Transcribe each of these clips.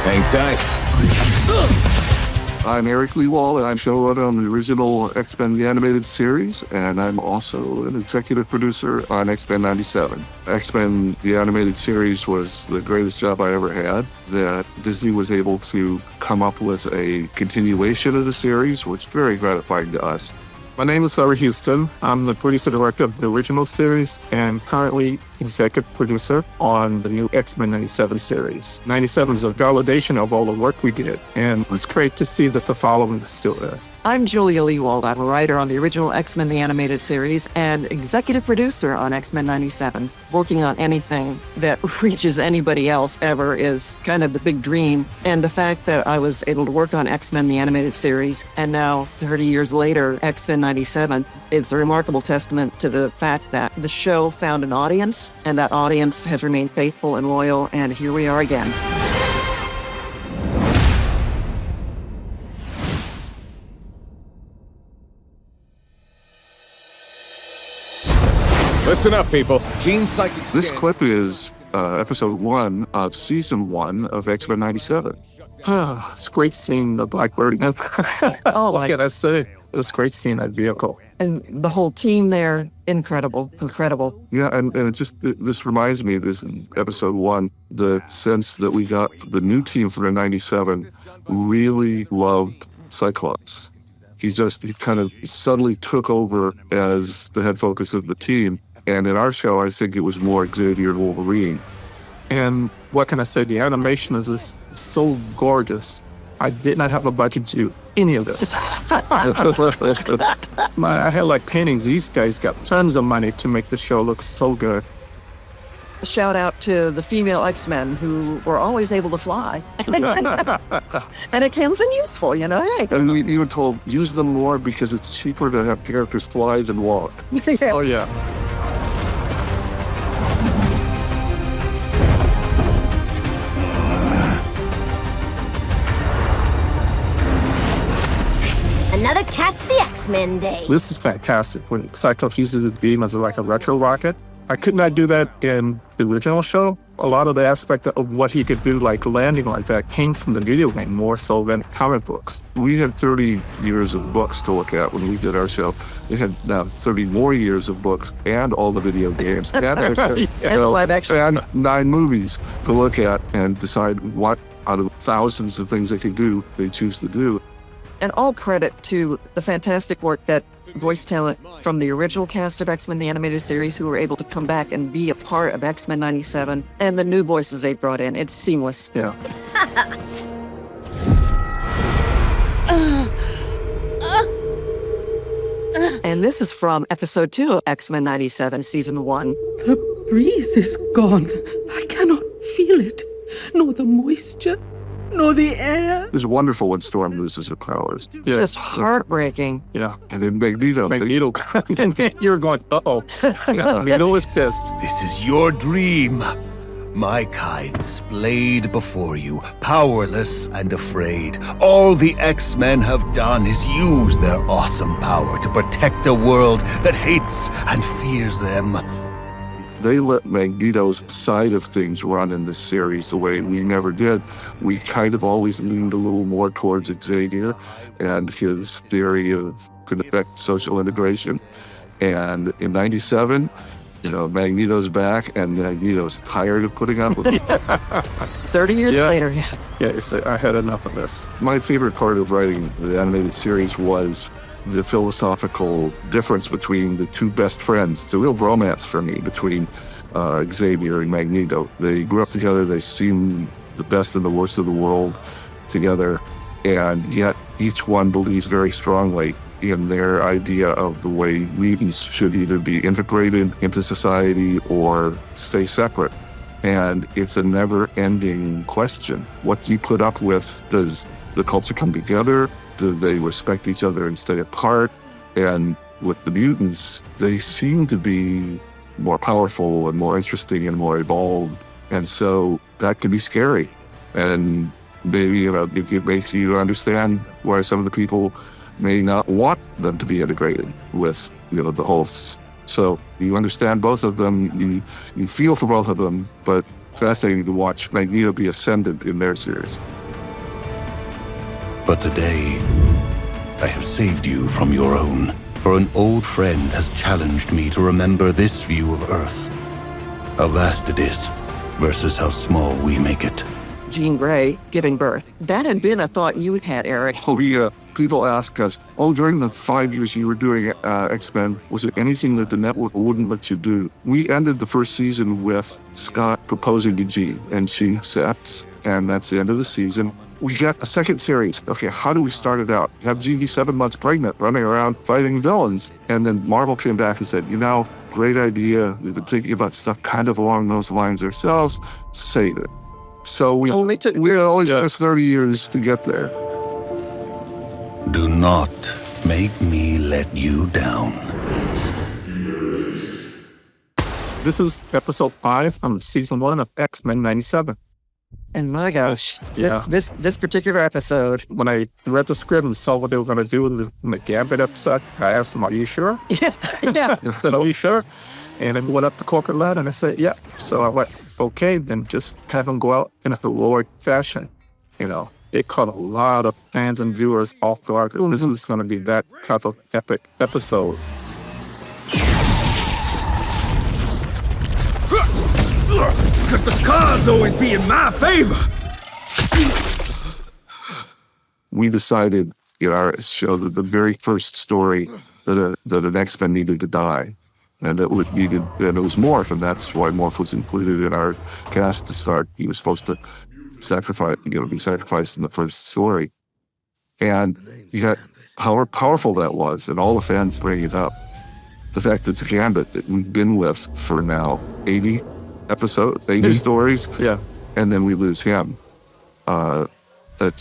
Hang tight. I'm Eric Lewald, and I'm showrunner on the original X-Men the Animated Series, and I'm also an executive producer on X-Men 97. X-Men the Animated Series was the greatest job I ever had, that Disney was able to come up with a continuation of the series, which is very gratifying to us. My name is Larry Houston. I'm the producer director of the original series and currently executive producer on the new X-Men 97 series. 97 is a validation of all the work we did, and it's great to see that the following is still there. I'm Julia Lewald. I'm a writer on the original X-Men the Animated Series and executive producer on X-Men 97. Working on anything that reaches anybody else ever is kind of the big dream. And the fact that I was able to work on X-Men the Animated Series and now 30 years later, X-Men 97, it's a remarkable testament to the fact that the show found an audience and that audience has remained faithful and loyal. And here we are again. Listen up, people. Gene's psychic scan. This clip is episode 1 of season 1 of X-Men 97. It's great seeing the Blackbird. Oh, What can I say? It's great seeing that vehicle. and the whole team there, incredible. Yeah, and this reminds me of this in episode 1, the sense that we got the new team for the 97 really loved Cyclops. He kind of suddenly took over as the head focus of the team. And in our show, I think it was more Xavier and Wolverine. And what can I say? The animation is just so gorgeous. I did not have a budget to do any of this. I had like paintings. These guys got tons of money to make the show look so good. A shout out to the female X-Men who were always able to fly. And it comes in useful, you know? Hey. And we were told, use them more because it's cheaper to have characters fly than walk. Oh, yeah. Another Catch the X-Men day. This is fantastic. When Cyclops uses the beam as like a retro rocket, I could not do that in the original show. A lot of the aspect of what he could do, like landing like that, came from the video game more so than comic books. We had 30 years of books to look at when we did our show. They had now 30 more years of books and all the video games and, live action. and 9 movies to look at and decide what out of thousands of things they could do, they choose to do. And all credit to the fantastic work that voice talent from the original cast of X-Men the Animated Series who were able to come back and be a part of X-Men 97 and the new voices they brought in. It's seamless. Yeah. And this is from episode 2 of X-Men 97, season 1. The breeze is gone. I cannot feel it, nor the moisture, nor the air. It was wonderful when Storm loses her powers. Yeah. Just heartbreaking. Yeah. And then Magneto. You're going, uh-oh. Magneto is pissed. This is your dream. My kind splayed before you, powerless and afraid. All the X-Men have done is use their awesome power to protect a world that hates and fears them. They let Magneto's side of things run in this series the way we never did. We kind of always leaned a little more towards Xavier and his theory of could affect social integration. And in 97, Magneto's back and Magneto's tired of putting up with it. 30 years later, yeah. Yeah, you say, I had enough of this. My favorite part of writing the animated series was the philosophical difference between the two best friends. It's a real bromance for me between Xavier and Magneto. They grew up together, they seen the best and the worst of the world together, and yet each one believes very strongly in their idea of the way mutants should either be integrated into society or stay separate. And it's a never-ending question. What do you put up with? Does the culture come together? Do they respect each other and stay apart? And with the mutants, they seem to be more powerful and more interesting and more evolved. And so that can be scary. And maybe it makes you understand why some of the people may not want them to be integrated with the hosts. So you understand both of them, you feel for both of them, but fascinating to watch Magneto be ascendant in their series. But today, I have saved you from your own. For an old friend has challenged me to remember this view of Earth. How vast it is, versus how small we make it. Jean Grey giving birth. That had been a thought you had, Eric. Oh, yeah. People ask us, during the 5 years you were doing X-Men, was there anything that the network wouldn't let you do? We ended the first season with Scott proposing to Jean, and she accepts, and that's the end of the season. We got a second series. Okay, how do we start it out? Have Jean be 7 months pregnant, running around fighting villains. And then Marvel came back and said, great idea. We've been thinking about stuff kind of along those lines ourselves. Save it. So we only took 30 years to get there. Do not make me let you down. This is episode 5 from season 1 of X-Men 97. And my gosh, Yeah. this particular episode. When I read the script and saw what they were going to do in the Gambit episode, I asked them, are you sure? Yeah. I said, are you sure? And I went up the corporate ladder and I said, yeah. So I went, okay, then just have them go out in a heroic fashion. It caught a lot of fans and viewers off guard. This is going to be that type of epic episode. Could the cards always be in my favor? We decided in our show that the very first story that an X-Men needed to die, and that it was Morph, and that's why Morph was included in our cast to start. He was supposed to be sacrificed in the first story. And you got how powerful that was, and all the fans bring it up. The fact that it's a Gambit that we've been with for now 80 episodes, 80 stories, Yeah. and then we lose him. And with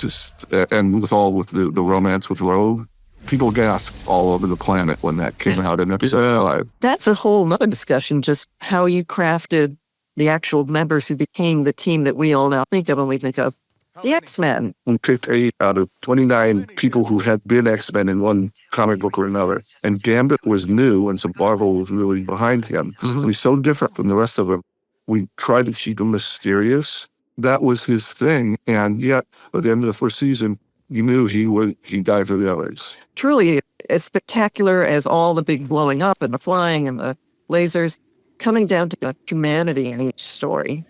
the romance with Rogue, people gasp all over the planet when that came out in episode 5. That's a whole nother discussion, just how you crafted the actual members who became the team that we all now think of when we think of the X-Men. We picked 8 out of 29 people who had been X-Men in one comic book or another. And Gambit was new, and so Marvel was really behind him. Mm-hmm. He's so different from the rest of them. We tried to keep him mysterious. That was his thing. And yet, at the end of the first season, you knew he died for the others. Truly, as spectacular as all the big blowing up and the flying and the lasers, coming down to humanity in each story.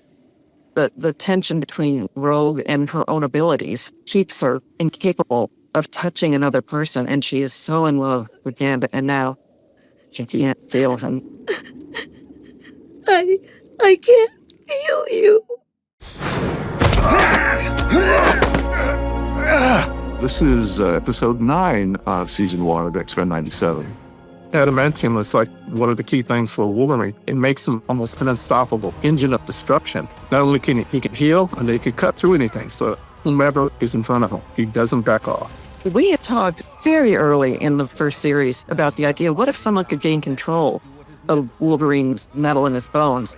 The tension between Rogue and her own abilities keeps her incapable of touching another person, and she is so in love with Gambit, and now she can't feel him. I can't feel you. This is episode 9 of season 1 of X-Men 97. Adamantium is like one of the key things for Wolverine. It makes him almost an unstoppable engine of destruction. Not only can he heal, and they can cut through anything. So whomever is in front of him, he doesn't back off. We had talked very early in the first series about the idea, what if someone could gain control of Wolverine's metal in his bones?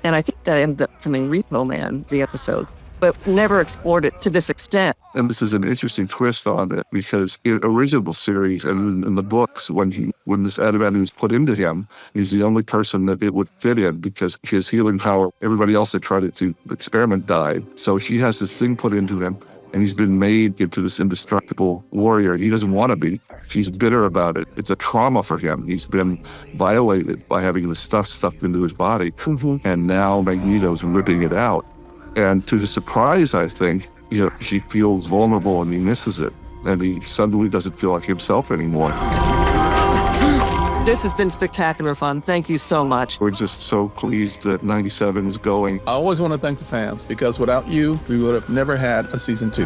And I think that ended up becoming Repo Man, the episode, but never explored it to this extent. And this is an interesting twist on it, because in original series and in the books, when this adamantium was put into him, he's the only person that it would fit in, because his healing power, everybody else that tried it to experiment died. So he has this thing put into him, and he's been made into this indestructible warrior. He doesn't want to be. He's bitter about it. It's a trauma for him. He's been violated by having the stuff stuffed into his body. And now Magneto's ripping it out. And to his surprise, I think, he feels vulnerable and he misses it. And he suddenly doesn't feel like himself anymore. This has been spectacular fun. Thank you so much. We're just so pleased that 97 is going. I always want to thank the fans, because without you, we would have never had a season 2.